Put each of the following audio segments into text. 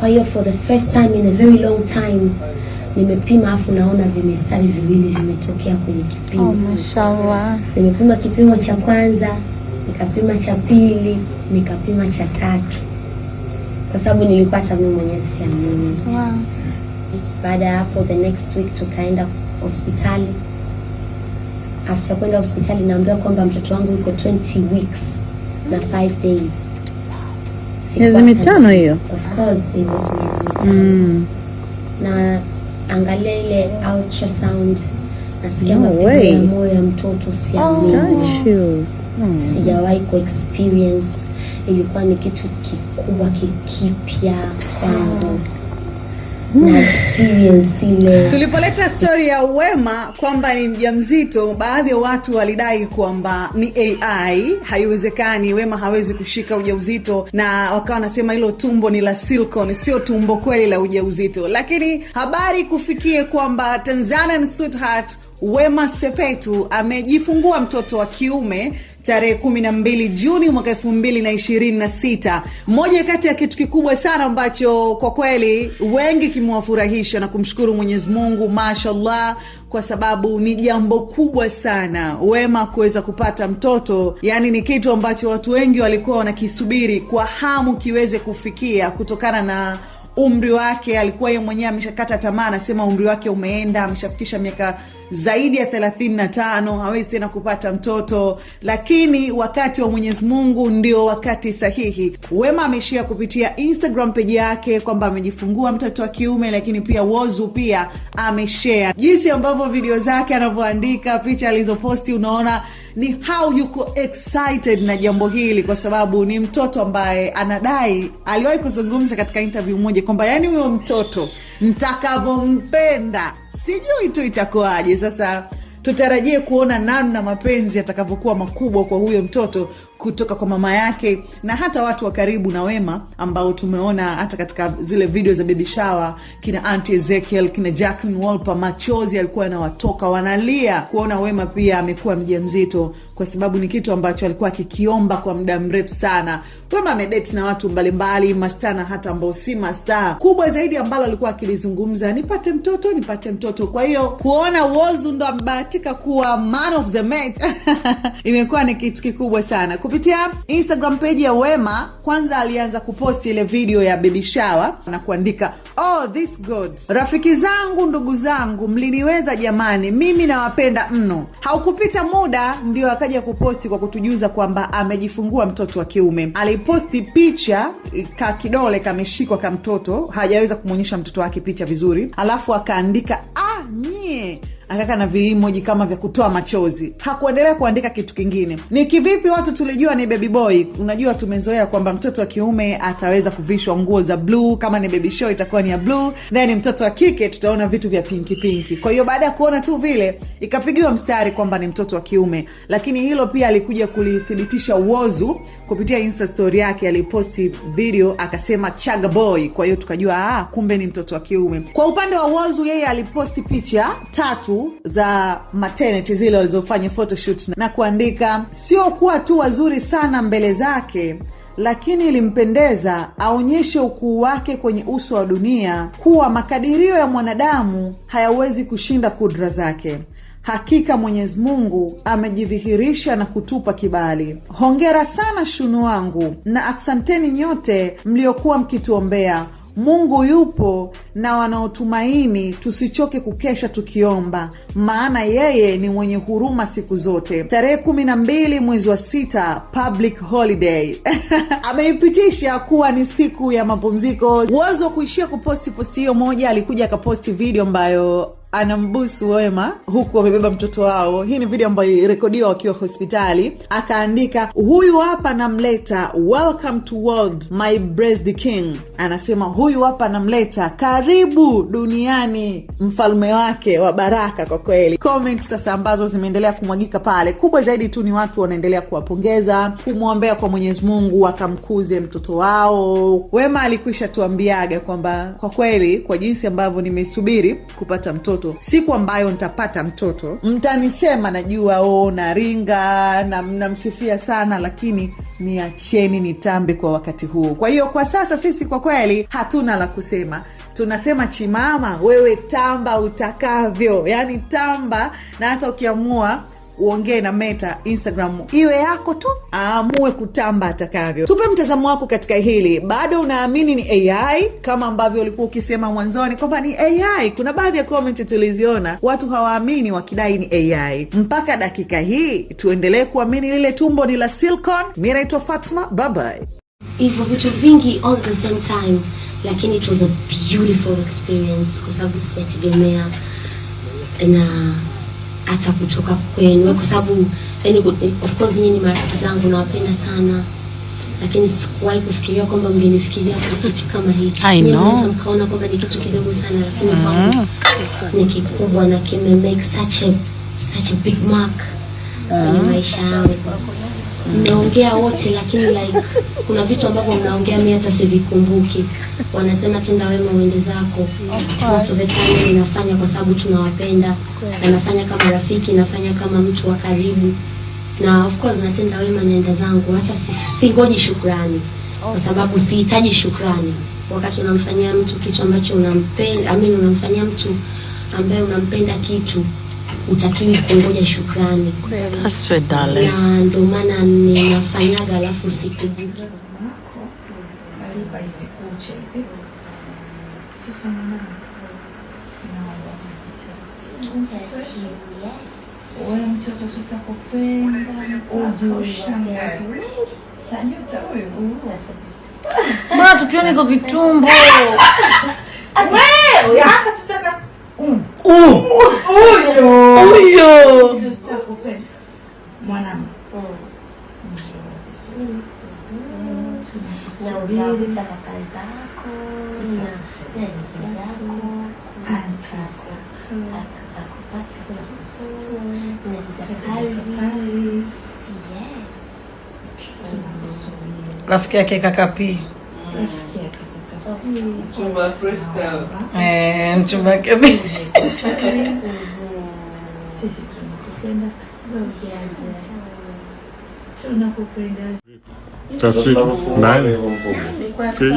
Kwa hiyo for the first time in a very long time nimepima, afu naona vimestari viwili vimetokea kwenye kipimo. Oh, mashallah. Nimepima kipimo cha kwanza, nikapima cha pili, nikapima cha tatu. Kwa sababu nilipata mimi mwenyewe siamini. Wow. Baada ya hapo the next week tukaenda hospitali. After kwenda hospitali naambiwa kwamba mtoto wangu yuko 20 weeks na 5 days. Miezi mitano hiyo. Of course it was miezi mitano. Na angalia ile ultrasound, nasikia mapigo ya moyo ya mtoto siamini. Sijawahi ku experience, ilikuwa ni kitu kikubwa kipya kwangu. Na experience ile. Tulipoleta story ya Wema kwamba ni mjamzito, baadhi ya watu walidai kwamba ni AI, haiwezekani, Wema hawezi kushika ujauzito, na wakawa wanasema hilo tumbo ni la silicone, sio tumbo kweli la ujauzito. Lakini habari kufikie kwamba Tanzanian sweetheart Wema Sepetu amejifungua mtoto wa kiume tarehe 12 Juni mwaka 2026. Moja kati ya kitu kikubwa sana ambacho kwa kweli wengi kimewafurahisha na kumshukuru Mwenyezi Mungu, mashallah, kwa sababu ni jambo kubwa sana Wema kuweza kupata mtoto. Yani ni kitu ambacho watu wengi walikuwa wanakisubiri kwa hamu kiweze kufikia, kutokana na umri wake. Alikuwa yeye mwenyewe ameshakata tamaa, anasema umri wake umeenda, ameshafikisha miaka zaidi ya 35, hawezi tena kupata mtoto. Lakini wakati wa Mwenyezi Mungu ndio wakati sahihi. Wema ameshia kupitia Instagram page yake kwamba amejifungua mtoto wa kiume, lakini pia Whozu pia ameshare jinsi ambavyo video zake anavyoandika, picha alizoposti, unaona ni how yuko excited na jambo hili, kwa sababu ni mtoto ambaye anadai, aliwahi kuzungumza katika interview moja kwamba yani huyo mtoto nitakavyompenda sijui tu itakuwaje. Sasa tutarajie kuona namna mapenzi yatakavyokuwa makubwa kwa huyo mtoto kutoka kwa mama yake na hata watu wa karibu na Wema ambao tumeona hata katika zile video za baby shower, kina Auntie Ezekiel, kina Jacqueline Wolper, machozi alikuwa yanawatoka, wanalia kuona Wema pia amekuwa mjamzito, kwa sababu ni kitu ambacho alikuwa akikiomba kwa muda mrefu sana. Wema amedate na watu mbalimbali, mastana hata ambao si mastaa. Kubwa zaidi ambalo alikuwa akilizungumza, nipate mtoto. Kwa hiyo kuona Whozu ndo amebahatika kuwa man of the match imekuwa ni kitu kikubwa sana. Kupitia Instagram page ya Wema, kwanza alianza kuposti ile video ya baby shower na kuandika, "Oh this God. Rafiki zangu, ndugu zangu, mliniweza jamani, mimi nawapenda mno." Haukupita muda ndio akaja kuposti kwa kutujuza kwamba amejifungua mtoto wa kiume. Aliposti picha ka kidole kameshikwa ka mtoto, hajaweza kumuonyesha mtoto wake picha vizuri. Alafu akaandika, "Nye." Akaka na emoji kama vya kutoa machozi. Hakuendelea kuandika kitu kingine. Ni kivipi watu tulijua ni baby boy? Unajua tumezoea kwamba mtoto wa kiume ataweza kuvishwa nguo za blue, kama ni baby show itakuwa ni ya blue, then mtoto wa kike tutaona vitu vya pinki. Kwa hiyo baada ya kuona tu vile ikapigiwa mstari kwamba ni mtoto wa kiume. Lakini hilo pia alikuja kulithibitisha Whozu kupitia Insta story yake, aliposti video akasema chaga boy. Kwa hiyo tukajua kumbe ni mtoto wa kiume. Kwa upande wa Whozu, yeye aliposti picha 3 za maternity zile walizofanya photoshoot na kuandika, "Sio kuwa tu wazuri sana mbele zake, lakini ilimpendeza aonyeshe ukuu wake kwenye uso wa dunia, kuwa makadirio ya mwanadamu hayawezi kushinda kudra zake. Hakika Mwenyezi Mungu amejidhihirisha na kutupa kibali. Hongera sana shunu wangu, na asanteni nyote mliokuwa mkituombea. Mungu yupo na wanaotumaini tusichoke kukesha tukiomba, maana yeye ni mwenye huruma siku zote." Tarehe 12 mwezi wa 6, public holiday. Ameipitisha kuwa ni siku ya mapumziko. Whozu kuishia kuposti hiyo moja, alikuja akaposti video ambayo anambusu Wema huku wamebeba mtoto wao. Hii ni video ambayo irekodiwa wakiwa hospitali. Akaandika, "Huyu hapa namleta, welcome to world my blessed king." Anasema huyu hapa namleta, karibu duniani mfalme wake wa baraka. Kwa kweli comment sasa ambazo zimeendelea kumwagika pale, kubwa zaidi tu ni watu wanaendelea kuwapongeza, kumwombea kwa Mwenyezi Mungu akamkuze mtoto wao. Wema alikwisha tuambiaga kwamba kwa kweli kwa jinsi ambavyo nimesubiri kupata mtoto, siku ambayo nitapata mtoto mtanisema najua naringa na mnamsifia sana, lakini niacheni nitambe kwa wakati huo. Kwa hiyo kwa sasa sisi kwa kweli hatuna la kusema. Tunasema Chimama, wewe tamba utakavyo. Yani tamba, na hata ukiamua uongee na Meta Instagram iwe yako tu, aamue kutamba atakavyo. Tupe mtazamo wako katika hili. Bado unaamini ni AI kama ambavyo ulikuwa ukisema mwanzoni kwamba ni AI? Kuna baadhi ya comment tuliziona watu hawaamini wakidai ni AI. Mpaka dakika hii tuendelee kuamini lile tumbo ni la silicone? Mimi naitwa Fatma, bye bye. Hivyo vitu vingi all the same time, lakini it was a beautiful experience kwa sababu sijategemea na hata kutoka kwenu, kwa sababu of course nyinyi ni marafiki zangu na wapenda sana, lakini sikuwahi kufikiria kwamba mngenifikiria kwa kitu kama hichi. Mnaweza mkaona kwamba ni kitu kidogo sana, lakini kwangu ni kikubwa na kime make such a big mark kwenye maisha yangu. Mnaongea wote, lakini like kuna vitu ambavyo mnaongea mimi hata sivikumbuki. Wanasema tenda wema uende zako. Most of the time ninafanya kwa sababu tunawapenda, na nafanya kama rafiki, nafanya kama mtu wa karibu, na of course natenda wema naenda zangu, hata singoji shukrani, kwa sababu sihitaji shukrani. Wakati unamfanyia mtu kitu ambacho unampenda, unamfanyia mtu ambaye unampenda kitu, utakiwi kungoja shukrani. Aswe dale. Na ndo maana ninafanyaga alafu sikumbuki. Kalipa hizi kucha hizi. Sasa mwanangu, naomba wewe mtoto tutakupenda, ujue shangazi. Tajuta wewe. Mbona tukiona iko kitumbo? Wewe haka tutaka Uyo. tutakupenda. Mwanangu. Na utakuta kaka zako na dada zako, antako akakupasi na dada Paris. Yes. Rafiki yake kakapi. Chumba Crystal. Mchumba yake. Sisi tunakupenda. Tunakupenda. That's it. Nine. C'est you.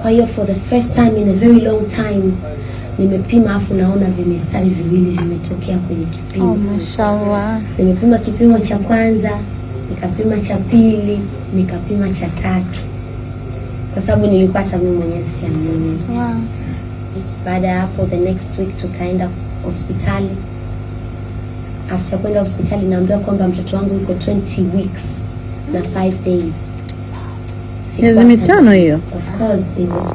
Kwa hiyo for the first time in a very long time nimepima, afu naona vimestari viwili vimetokea kwenye kipimo. Mashallah. Nimepima kipimo cha kwanza, nikapima cha pili, nikapima cha tatu, kwa sababu nilikuwa hata mimi mwenyewe siamini. Baada ya hapo the next week tukaenda hospitali. After kwenda hospitali naambiwa kwamba mtoto wangu yuko 20 weeks na 5 days. Miezi mitano hiyo. Of course it was